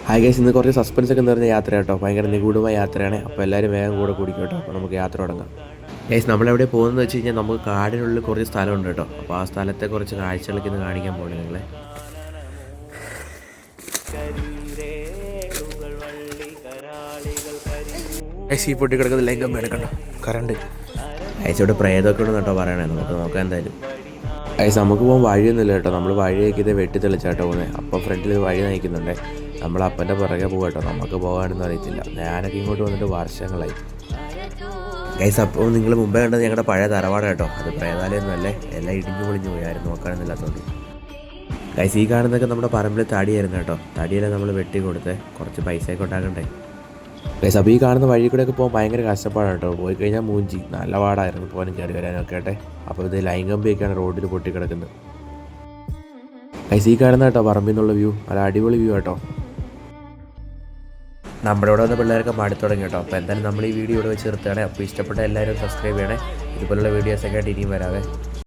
Hi guys, ഇന്ന് കുറച്ച് suspense ഒക്കെ നിറഞ്ഞ യാത്ര കേട്ടോ. ഭയങ്കര നിഗൂഢമായ യാത്രയാണ്. അപ്പോൾ എല്ലാവരും വേഗം കൂടെ കുടിക്കും കേട്ടോ. അപ്പോൾ നമുക്ക് യാത്ര തുടങ്ങാം. ഗൈസ്, നമ്മളെവിടെ പോകുന്നതെന്ന് വെച്ച് കഴിഞ്ഞാൽ നമുക്ക് കാടിനുള്ളിൽ കുറച്ച് സ്ഥലമുണ്ട് കേട്ടോ. അപ്പോൾ ആ സ്ഥലത്തെ കുറച്ച് കാഴ്ചകളൊക്കെ ഇന്ന് കാണിക്കാൻ പോകണം നിങ്ങളെ. ഗൈസ്, ഈ പൊട്ടി കിടക്കുന്ന ലൈംഗം എടുക്കണ്ടോ, കറണ്ട്. ഗൈസ്, ഇവിടെ പ്രേതമൊക്കെ ഉണ്ടെന്ന് കേട്ടോ പറയണേ. നമുക്ക് നോക്കാം എന്തായാലും. ഗൈസ്, നമുക്ക് പോകാൻ വഴിയൊന്നുമില്ല കേട്ടോ. നമ്മൾ വഴിയൊക്കെ ഇത് വെട്ടി തെളിച്ചാട്ടോ പോകുന്നത്. അപ്പോൾ ഫ്രണ്ടിൽ വഴി നയിക്കുന്നുണ്ട്. നമ്മൾ അപ്പൻ്റെ പുറകെ പോകും കേട്ടോ. നമുക്ക് പോകാനൊന്നും അറിയത്തില്ല. ഞാനൊക്കെ ഇങ്ങോട്ട് വന്നിട്ട് വർഷങ്ങളായി. ഗൈസ്, അപ്പോൾ നിങ്ങൾ മുമ്പേ കണ്ടത് ഞങ്ങളുടെ പഴയ തറവാട് കേട്ടോ. അത് പ്രേതാലയൊന്നും അല്ലേ, എല്ലാം ഇടിഞ്ഞു പൊളിഞ്ഞു പോയി, ആരും നോക്കാനൊന്നുമില്ലാത്തതുകൊണ്ട്. ഗൈസ്, ഈ കാണുന്നതൊക്കെ നമ്മുടെ പറമ്പിൽ തടിയായിരുന്നു കേട്ടോ. തടിയെല്ലാം നമ്മൾ വെട്ടി കൊടുത്ത് കുറച്ച് പൈസയൊക്കെ ഉണ്ടാക്കണ്ടേ. ഗൈസ്, അപ്പോൾ ഈ കാണുന്ന വഴി കൂടെയൊക്കെ പോകാൻ ഭയങ്കര കഷ്ടപ്പാടാണ് കേട്ടോ. പോയി കഴിഞ്ഞാൽ മൂഞ്ചി നല്ല പാടായിരുന്നു പോകാനും കയറി വരാനൊക്കെ ആട്ടെ. അപ്പോൾ ഇത് ലൈൻ കമ്പിയൊക്കെയാണ് റോഡിൽ പൊട്ടിക്കിടക്കുന്നത്. ഗൈസ്, ഈ കാണുന്ന കേട്ടോ പറമ്പിൽ നിന്നുള്ള വ്യൂ, നല്ല അടിപൊളി വ്യൂ കേട്ടോ. നമ്മുടെ ഇവിടെ വന്ന പിള്ളേരൊക്കെ മടുത്തു തുടങ്ങി കേട്ടോ. അപ്പോൾ എന്തായാലും നമ്മൾ ഈ വീഡിയോ ഇവിടെ വെച്ച് നിർത്തുകയാണ്. അപ്പോൾ ഇഷ്ടപ്പെട്ട എല്ലാവരും സബ്സ്ക്രൈബ് ചെയ്യണേ. ഇതുപോലുള്ള വീഡിയോസൊക്കെ ആയിട്ട് ഇനിയും വരാവേ.